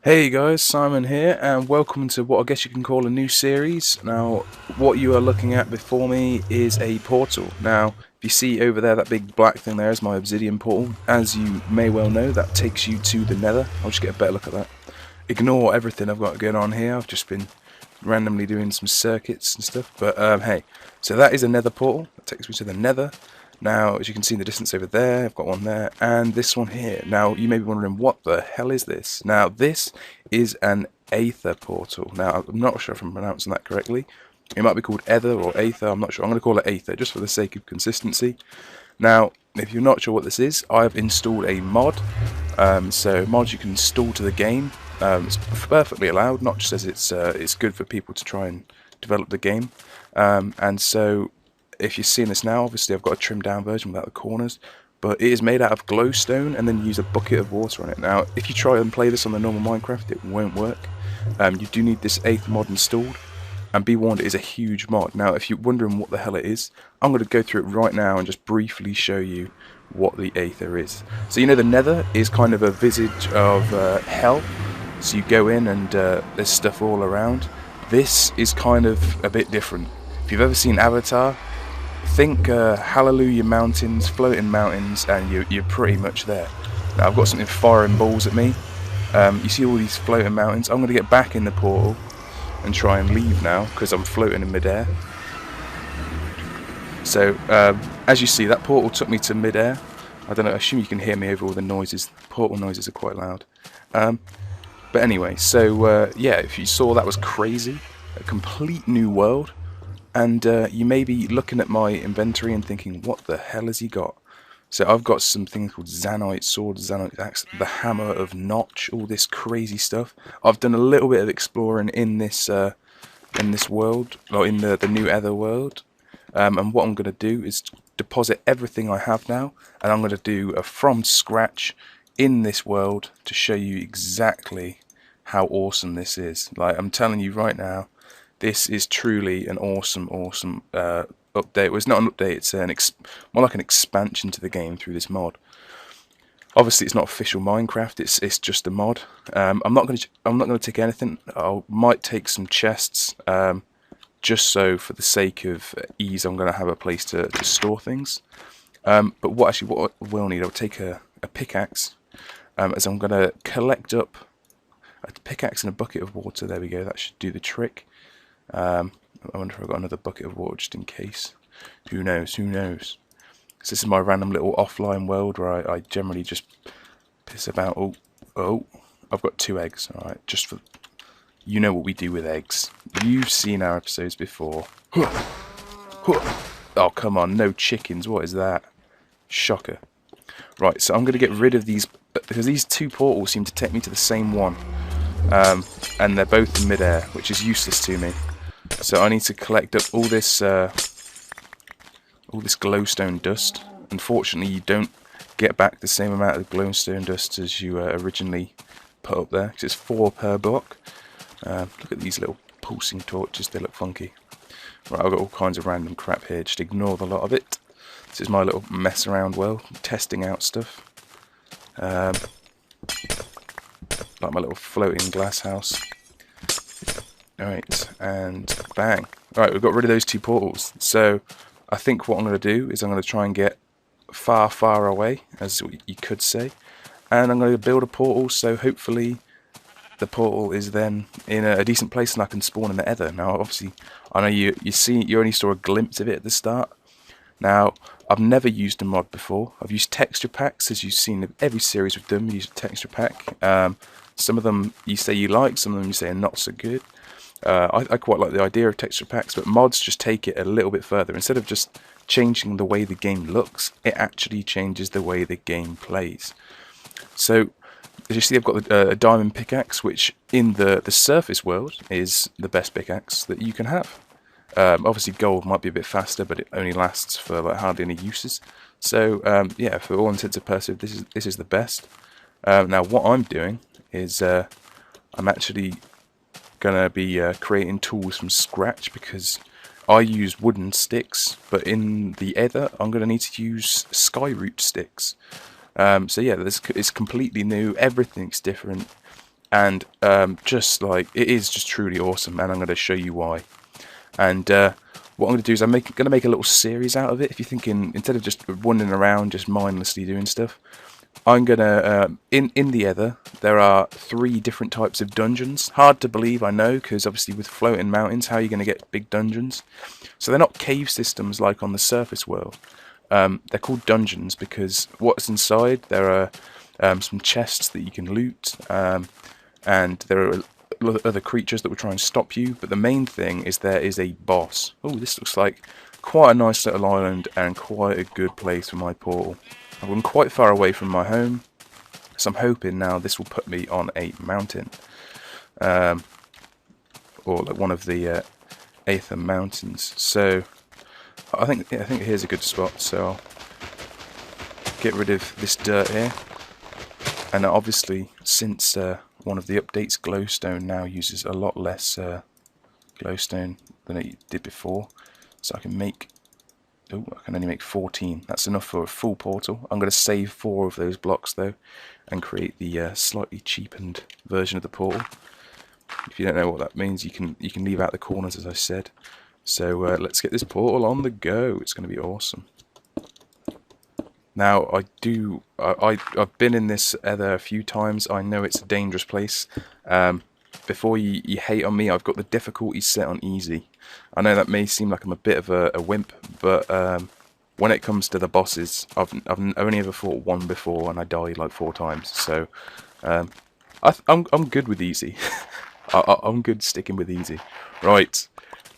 Hey guys, Simon here, and welcome to what I guess you can call a new series. Now, what you are looking at before me is a portal. Now, if you see over there, that big black thing there is my obsidian portal. As you may well know, that takes you to the nether. I'll just get a better look at that. Ignore everything I've got going on here. I've just been randomly doing some circuits and stuff. But hey, so that is a nether portal. That takes me to the nether. Now, as you can see in the distance over there, I've got one there, and this one here. Now, you may be wondering, what the hell is this? Now, this is an Aether portal. Now, I'm not sure if I'm pronouncing that correctly. It might be called Ether or Aether, I'm not sure. I'm going to call it Aether, just for the sake of consistency. Now, if you're not sure what this is, I've installed a mod. So, mods you can install to the game. It's perfectly allowed, not just as it's good for people to try and develop the game. And so, if you're seeing this now, obviously I've got a trimmed down version without the corners, but it is made out of glowstone, and then you use a bucket of water on it. Now, if you try and play this on the normal Minecraft, it won't work. You do need this Aether mod installed, and be warned, it is a huge mod. Now, if you're wondering what the hell it is, I'm going to go through it right now and just briefly show you what the Aether is. So, you know, the nether is kind of a visage of hell, so you go in and there's stuff all around. This is kind of a bit different. If you've ever seen Avatar, think Hallelujah Mountains, floating mountains, and you're pretty much there. Now, I've got something firing balls at me. You see all these floating mountains. I'm going to get back in the portal and try and leave now, because I'm floating in midair. So, as you see, that portal took me to midair. I don't know, I assume you can hear me over all the noises. Portal noises are quite loud. But anyway, so yeah, if you saw, that was crazy. A complete new world. And you may be looking at my inventory and thinking, what the hell has he got? So I've got some things called Zanite Sword, Zanite Axe, the Hammer of Notch, all this crazy stuff. I've done a little bit of exploring in this world, or in the new Ether world. And what I'm going to do is deposit everything I have now, and I'm going to do a from scratch in this world to show you exactly how awesome this is. Like, I'm telling you right now, this is truly an awesome update. Well, it's not an update, it's more like an expansion to the game through this mod. Obviously, it's not official Minecraft. It's just a mod. I'm not going to take anything. I might take some chests, just so for the sake of ease. I'm going to have a place to store things. But what I will need, I'll take a pickaxe, as I'm going to collect up a pickaxe and a bucket of water. There we go. That should do the trick. I wonder if I've got another bucket of water just in case. Who knows? Who knows? So this is my random little offline world where I generally just piss about. Oh, I've got 2 eggs. Alright, just for... You know what we do with eggs. You've seen our episodes before. Oh, come on. No chickens. What is that? Shocker. Right, so I'm going to get rid of these, because these 2 portals seem to take me to the same one. And they're both in midair, which is useless to me. So I need to collect up all this glowstone dust. Unfortunately, you don't get back the same amount of glowstone dust as you originally put up there, because it's 4 per block. Look at these little pulsing torches, they look funky. Right, I've got all kinds of random crap here, just ignore the lot of it. This is my little mess around world, testing out stuff. Like my little floating glass house. Alright, and bang. Alright, we've got rid of those 2 portals. So, I think what I'm going to do is I'm going to try and get far, far away, as you could say. And I'm going to build a portal, so hopefully the portal is then in a decent place and I can spawn in the Ether. Now, obviously, I know you only saw a glimpse of it at the start. Now, I've never used a mod before. I've used texture packs, as you've seen in every series we've done. We use a texture pack. Some of them you say you like, some of them you say are not so good. I quite like the idea of texture packs, but mods just take it a little bit further. Instead of just changing the way the game looks, it actually changes the way the game plays. So, as you see, I've got a diamond pickaxe, which in the surface world is the best pickaxe that you can have. Obviously, gold might be a bit faster, but it only lasts for like hardly any uses. So, yeah, for all intents and purposes, this is the best. Now, what I'm doing is I'm actually going to be creating tools from scratch, because I use wooden sticks, but in the Aether, I'm going to need to use skyroot sticks. So yeah, it's completely new. Everything's different, and just like it is just truly awesome. And I'm going to show you why. And what I'm going to do is I'm going to make a little series out of it. If you're thinking instead of just wandering around, just mindlessly doing stuff, I'm gonna in the Aether there are 3 different types of dungeons. Hard to believe, I know, because obviously with floating mountains, how are you going to get big dungeons? So they're not cave systems like on the surface world. They're called dungeons because what's inside there are some chests that you can loot, and there are other creatures that will try and stop you. But the main thing is there is a boss. Oh, this looks like quite a nice little island and quite a good place for my portal. I've gone quite far away from my home, so I'm hoping now this will put me on a mountain, or like one of the Aether mountains. So I think here's a good spot. So I'll get rid of this dirt here, and obviously since one of the updates, glowstone now uses a lot less glowstone than it did before, so I can make. Oh, I can only make 14. That's enough for a full portal. I'm going to save 4 of those blocks though, and create the slightly cheapened version of the portal. If you don't know what that means, you can leave out the corners, as I said. So let's get this portal on the go. It's going to be awesome. Now I've been in this Aether a few times. I know it's a dangerous place. Before you hate on me, I've got the difficulty set on easy. I know that may seem like I'm a bit of a wimp, but when it comes to the bosses, I've only ever fought one before, and I died like 4 times. So I'm good with easy. I'm good sticking with easy. Right,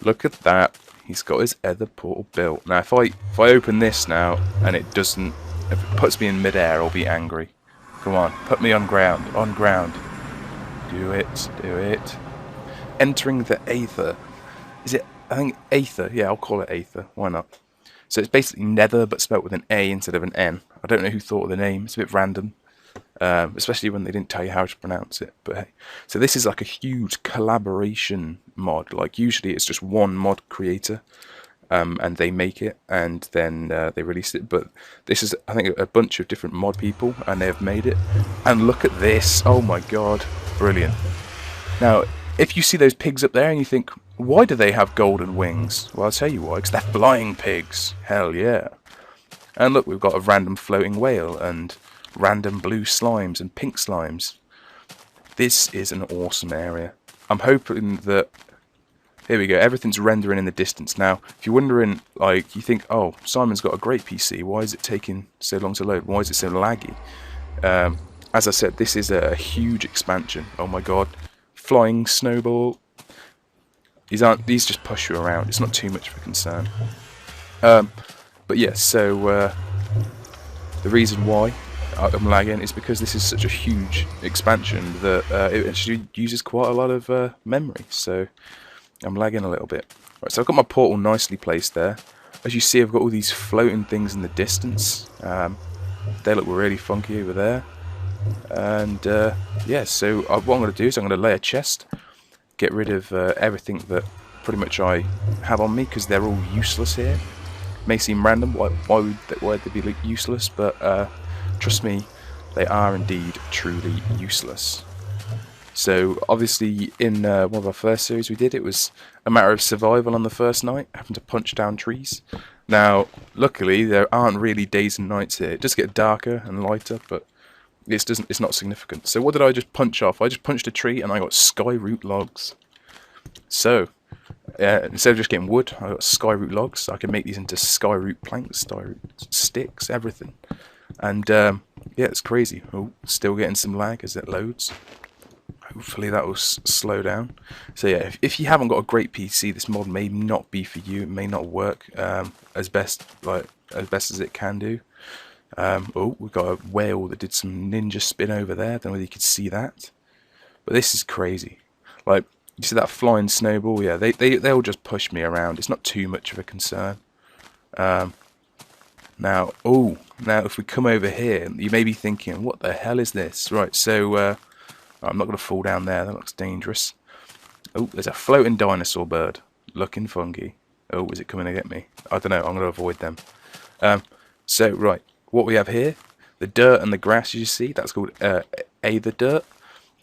look at that. He's got his Aether portal built. Now, if I open this now and it doesn't, if it puts me in midair, I'll be angry. Come on, put me on ground. On ground. Do it. Do it. Entering the Aether. Is it? I think Aether. Yeah, I'll call it Aether. Why not? So it's basically Nether, but spelt with an A instead of an N. I don't know who thought of the name. It's a bit random, especially when they didn't tell you how to pronounce it. But hey, so this is like a huge collaboration mod. Like usually it's just one mod creator, and they make it and then they release it. But this is, I think, a bunch of different mod people, and they have made it. And look at this! Oh my god, brilliant! Now, if you see those pigs up there and you think, why do they have golden wings? Well, I'll tell you why, because they're flying pigs. Hell yeah. And look, we've got a random floating whale and random blue slimes and pink slimes. This is an awesome area. I'm hoping that... Here we go, everything's rendering in the distance. Now, if you're wondering, like, you think, oh, Simon's got a great PC, why is it taking so long to load? Why is it so laggy? As I said, this is a huge expansion. Oh my god. Flying snowball. These just push you around. It's not too much of a concern. But yeah, so the reason why I'm lagging is because this is such a huge expansion that it actually uses quite a lot of memory. So I'm lagging a little bit. Right, so I've got my portal nicely placed there. As you see, I've got all these floating things in the distance. They look really funky over there. And yeah, so what I'm going to do is I'm going to lay a chest, get rid of everything that pretty much I have on me, because they're all useless here. May seem random, why would they be useless, but trust me, they are indeed truly useless. So obviously in one of our first series we did, it was a matter of survival on the first night, having to punch down trees. Now luckily there aren't really days and nights here. It does get darker and lighter, but it's not significant. So what did I just punch off? I just punched a tree and I got skyroot logs. So instead of just getting wood, I got skyroot logs. I can make these into skyroot planks, skyroot sticks, everything. And yeah, it's crazy. Oh, still getting some lag as it loads. Hopefully that will slow down. So yeah, if you haven't got a great PC, this mod may not be for you. It may not work as best as it can do. Oh, we've got a whale that did some ninja spin over there. Don't know whether you could see that, but this is crazy. Like, you see that flying snowball? Yeah, they'll just push me around. It's not too much of a concern. Now if we come over here, you may be thinking, what the hell is this? Right, so I'm not going to fall down there. That looks dangerous. Oh, there's a floating dinosaur bird, looking funky. Oh, is it coming to get me? I don't know. I'm going to avoid them. So, right. What we have here, the dirt and the grass, as you see, that's called Aether dirt.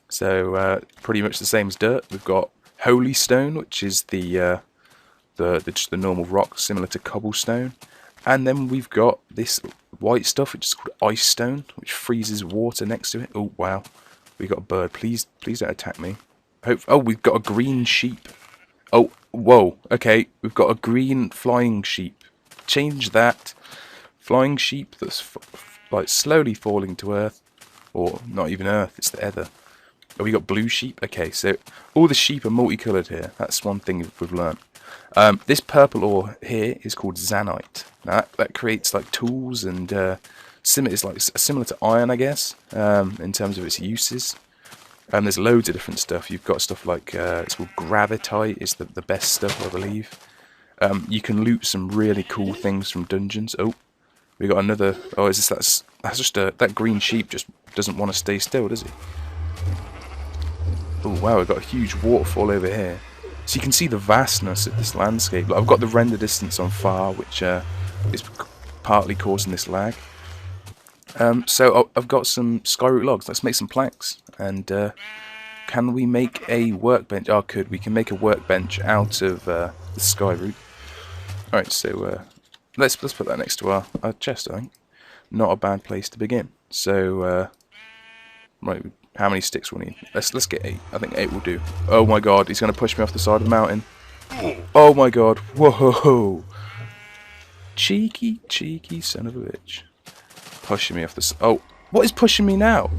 So, pretty much the same as dirt. We've got holy stone, which is the just the normal rock, similar to cobblestone. And then we've got this white stuff, which is called ice stone, which freezes water next to it. Oh, wow. We got a bird. Please don't attack me. Oh, we've got a green sheep. Oh, whoa. Okay, we've got a green flying sheep. Change that. Flying sheep that's like slowly falling to earth. Or not even earth, it's the Aether. Oh, we got blue sheep. Okay, so all the sheep are multicolored here. That's one thing we've learned. This purple ore here is called zanite. Now that creates like tools and it's like similar to iron, I guess, in terms of its uses. There's loads of different stuff. You've got stuff like it's called gravitite. Is the best stuff, I believe. You can loot some really cool things from dungeons. Oh, we got another. Oh, is this that's just that green sheep just doesn't want to stay still, does he? Oh wow, we've got a huge waterfall over here. So you can see the vastness of this landscape. Like, I've got the render distance on far, which is partly causing this lag. So I've got some skyroot logs. Let's make some planks. And can we make a workbench? Oh, we can make a workbench out of the skyroot. All right, so let's put that next to our chest. I think not a bad place to begin. So right. How many sticks we'll need? Let's get 8. I think 8 will do. Oh my god, he's going to push me off the side of the mountain. Oh my god. Whoa. Cheeky son of a bitch. Pushing me off the... Oh, what is pushing me now?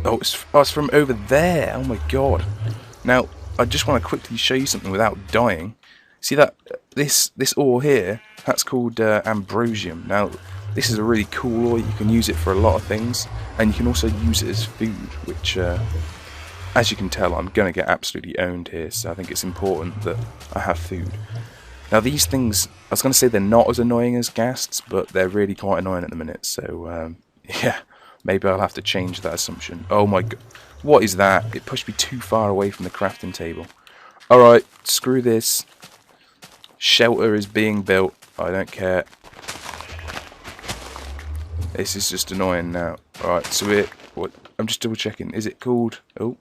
Oh, it's from over there. Oh my god. Now, I just want to quickly show you something without dying. See that? This ore here, that's called ambrosium. Now, this is a really cool ore. You can use it for a lot of things, and you can also use it as food, which, as you can tell, I'm going to get absolutely owned here, so I think it's important that I have food. Now, these things, I was going to say they're not as annoying as ghasts, but they're really quite annoying at the minute, so, yeah, maybe I'll have to change that assumption. Oh my god, what is that? It pushed me too far away from the crafting table. Alright, screw this. Shelter is being built. I don't care. This is just annoying now. Alright, so I'm just double checking. Is it called... Oh,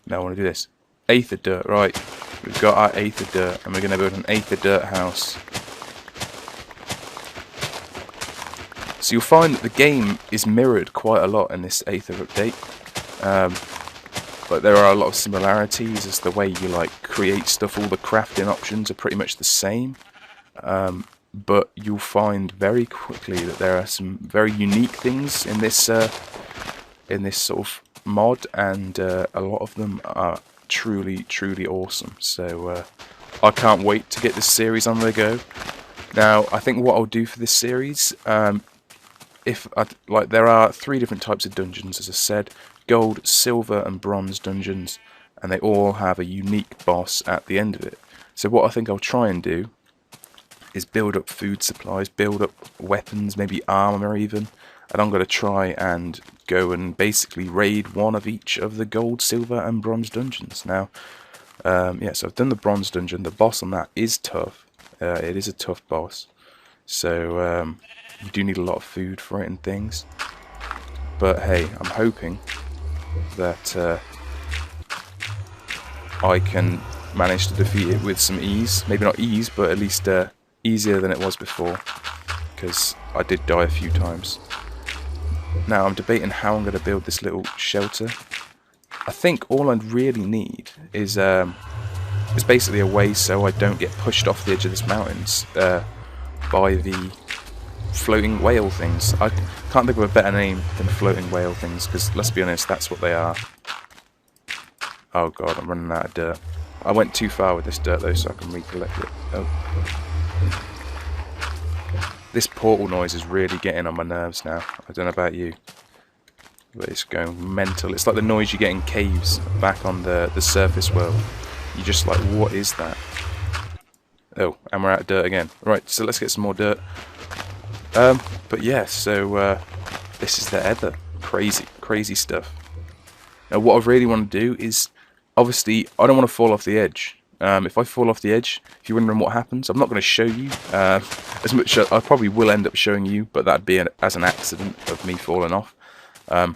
no, I want to do this. Aether dirt, right. We've got our Aether dirt, and we're going to build an Aether dirt house. So you'll find that the game is mirrored quite a lot in this Aether update. But there are a lot of similarities as the way you like create stuff. All the crafting options are pretty much the same. But you'll find very quickly that there are some very unique things in this sort of mod, and a lot of them are truly awesome. So I can't wait to get this series on the go. Now, I think what I'll do for this series, there are 3 different types of dungeons, as I said: gold, silver, and bronze dungeons, and they all have a unique boss at the end of it. So what I think I'll try and do is build up food supplies, build up weapons, maybe armor even, and I'm going to try and go and basically raid one of each of the gold, silver, and bronze dungeons. Now, yeah, so I've done the bronze dungeon. The boss on that is tough. It is a tough boss, so you do need a lot of food for it and things. But hey, I'm hoping that I can manage to defeat it with some ease. Maybe not ease, but at least easier than it was before, because I did die a few times. Now I'm debating how I'm going to build this little shelter. I think all I really need is basically a way so I don't get pushed off the edge of this mountains by the floating whale things. I can't think of a better name than floating whale things, because let's be honest, that's what they are. Oh god, I'm running out of dirt. I went too far with this dirt though, so I can recollect it. Oh. This portal noise is really getting on my nerves now. I don't know about you, but it's going mental. It's like the noise you get in caves back on the surface world. You're just like, what is that? Oh, and we're out of dirt again. Right, so let's get some more dirt. But yeah, so this is the Aether. Crazy stuff. Now what I really want to do is, obviously, I don't want to fall off the edge. If I fall off the edge, if you're wondering what happens, I'm not going to show you as much. I probably will end up showing you, but that'd be as an accident of me falling off. But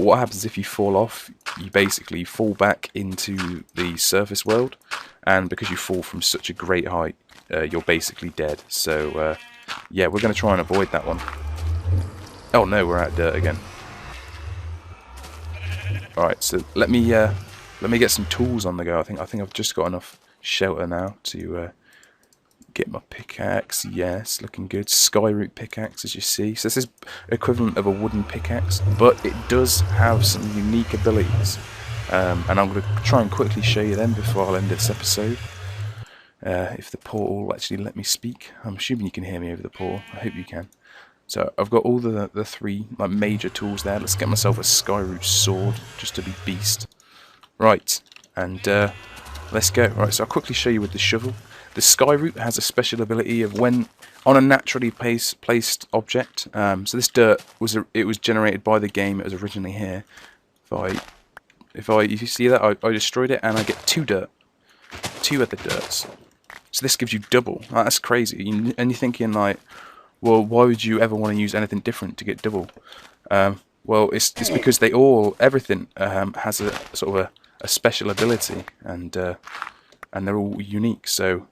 what happens if you fall off? You basically fall back into the surface world, and because you fall from such a great height, you're basically dead. So yeah, we're going to try and avoid that one. Oh no, we're out of dirt again. Alright, so let me get some tools on the go. I think I've just got enough shelter now to get my pickaxe. Yes, looking good. Skyroot pickaxe, as you see. So this is equivalent of a wooden pickaxe, but it does have some unique abilities. And I'm going to try and quickly show you them before I'll end this episode. If the portal will actually let me speak. I'm assuming you can hear me over the portal. I hope you can. So I've got all the three major tools there. Let's get myself a Skyroot sword just to be beast. Right, and let's go. Right, so I'll quickly show you with the shovel. The Skyroot has a special ability of when on a naturally placed object. So this dirt was generated by the game. It was originally here. If you see that, I destroyed it and I get 2 dirt, 2 other dirts. So this gives you double. That's crazy. And you're thinking like, well, why would you ever want to use anything different to get double? Well, it's because everything has a sort of a special ability, and they're all unique. So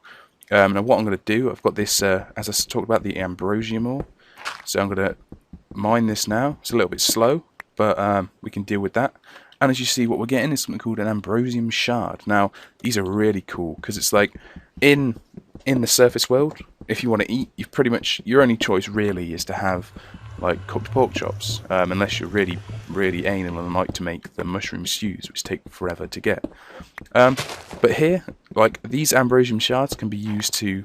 now what I'm going to do, I've got this, as I talked about, the ambrosium ore. So I'm going to mine this now. It's a little bit slow, but we can deal with that. And as you see, what we're getting is something called an ambrosium shard. Now, these are really cool because it's like in the surface world, if you want to eat, you've pretty much, your only choice really is to have like cooked pork chops, unless you're really, really anal and like to make the mushroom stews, which take forever to get. But here, like these ambrosium shards can be used to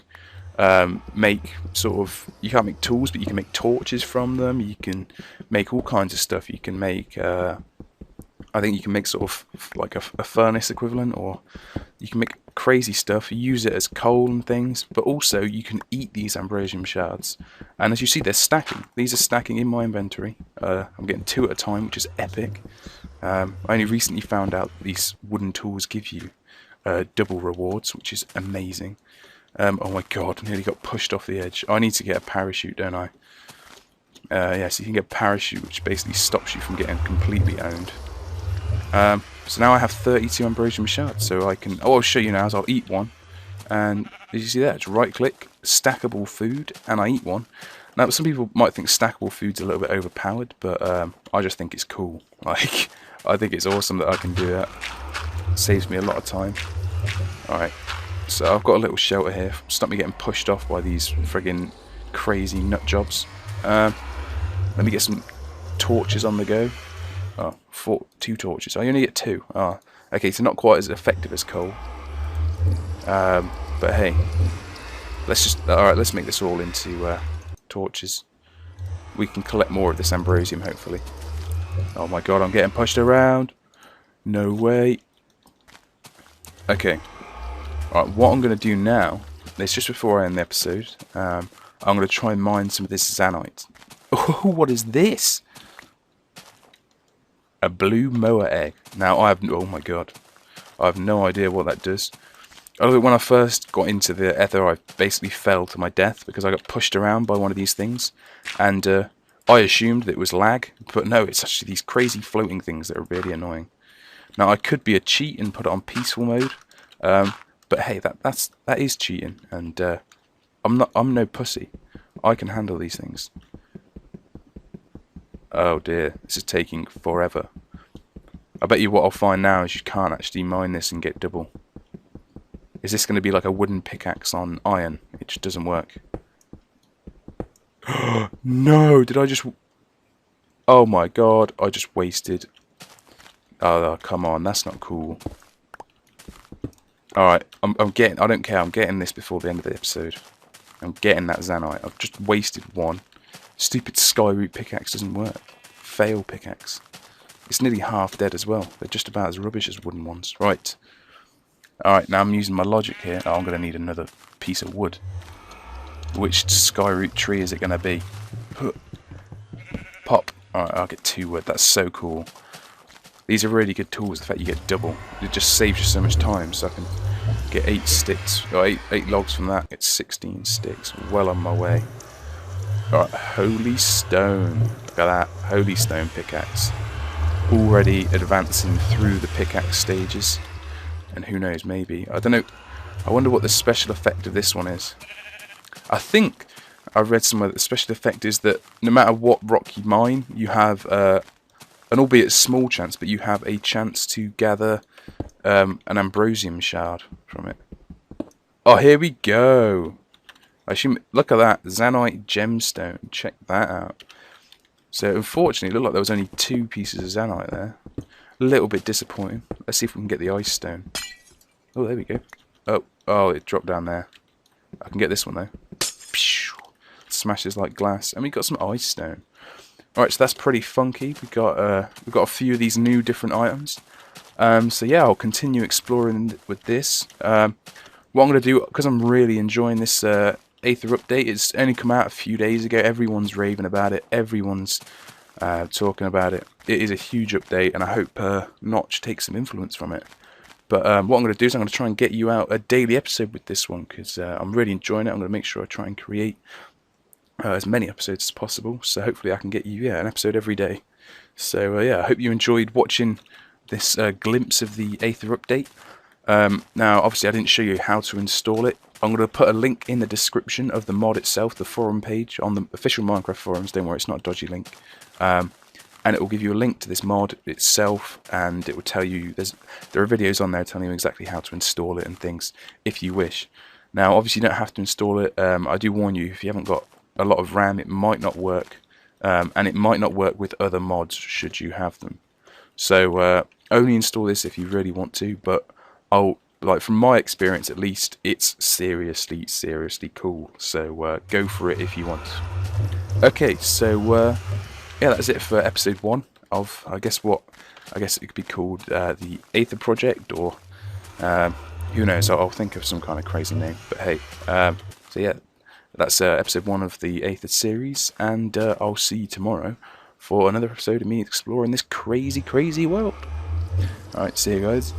make sort of, you can't make tools, but you can make torches from them. You can make all kinds of stuff. You can make I think you can make sort of like a furnace equivalent, or you can make crazy stuff. You use it as coal and things, but also you can eat these ambrosium shards. And as you see, they're stacking. These are stacking in my inventory. I'm getting 2 at a time, which is epic. I only recently found out these wooden tools give you double rewards, which is amazing. Oh my god, nearly got pushed off the edge. I need to get a parachute, don't I? Yeah, so you can get a parachute, which basically stops you from getting completely owned. So now I have 32 ambrosium shards, so I can, I'll show you now as I'll eat one, and did you see that? It's right click, stackable food, and I eat one. Now some people might think stackable food's a little bit overpowered, but I just think it's cool. Like, I think it's awesome that I can do that. It saves me a lot of time. Alright, so I've got a little shelter here, stop me getting pushed off by these friggin' crazy nut jobs. Let me get some torches on the go. Oh, 2 torches. I only get 2. Oh, okay, so not quite as effective as coal. But hey, let's make this all into torches. We can collect more of this ambrosium, hopefully. Oh my god, I'm getting pushed around. No way. Okay. Alright, what I'm going to do now, it's just before I end the episode, I'm going to try and mine some of this zanite. Oh, what is this? A blue moa egg. Now oh my god, I have no idea what that does. Although when I first got into the Aether, I basically fell to my death because I got pushed around by one of these things, and I assumed that it was lag, but no, it's actually these crazy floating things that are really annoying. Now I could be a cheat and put it on peaceful mode, but hey, that is cheating, and I'm no pussy. I can handle these things. Oh dear, this is taking forever. I bet you what I'll find now is you can't actually mine this and get double. Is this going to be like a wooden pickaxe on iron? It just doesn't work. No, did I just... Oh my god, I just wasted... Oh, come on, that's not cool. Alright, I don't care, I'm getting this before the end of the episode. I'm getting that zanite. I've just wasted one. Stupid Skyroot pickaxe doesn't work. Fail pickaxe. It's nearly half dead as well. They're just about as rubbish as wooden ones. Right. Alright, now I'm using my logic here. Oh, I'm going to need another piece of wood. Which Skyroot tree is it going to be? Pop. Alright, I'll get 2 wood. That's so cool. These are really good tools. The fact you get double. It just saves you so much time. So I can Get 8 sticks, or 8 logs from that. Get 16 sticks. Well on my way. Alright, holy stone. Look at that, holy stone pickaxe. Already advancing through the pickaxe stages. And who knows, maybe. I don't know. I wonder what the special effect of this one is. I think I read somewhere that the special effect is that no matter what rock you mine, you have an albeit small chance, but you have a chance to gather an ambrosium shard from it. Oh, here we go. I assume, look at that, Zanite gemstone. Check that out. So unfortunately, it looked like there was only 2 pieces of Zanite there. A little bit disappointing. Let's see if we can get the ice stone. Oh, there we go. Oh, it dropped down there. I can get this one though. Smashes like glass, and we got some ice stone. All right, so that's pretty funky. We've got a few of these new different items. So yeah, I'll continue exploring with this. What I'm going to do, because I'm really enjoying this Aether update, it's only come out a few days ago. Everyone's raving about it. Everyone's talking about it. It is a huge update, and I hope Notch takes some influence from it. But what I'm going to do is I'm going to try and get you out a daily episode with this one, because I'm really enjoying it. I'm going to make sure I try and create as many episodes as possible. So hopefully I can get you an episode every day. So yeah, I hope you enjoyed watching this glimpse of the Aether update. Now, obviously, I didn't show you how to install it. I'm going to put a link in the description of the mod itself, the forum page on the official Minecraft forums. Don't worry, it's not a dodgy link. And it will give you a link to this mod itself, and it will tell you there are videos on there telling you exactly how to install it and things if you wish. Now, obviously, you don't have to install it. I do warn you, if you haven't got a lot of RAM, it might not work, and it might not work with other mods should you have them. So only install this if you really want to, but from my experience at least, it's seriously cool. So go for it if you want. Okay, so yeah, that's it for episode 1 of I guess it could be called the Aether project, or who knows? I'll think of some kind of crazy name. But hey, so yeah, that's episode 1 of the Aether series, and I'll see you tomorrow for another episode of me exploring this crazy world. Alright, see you guys.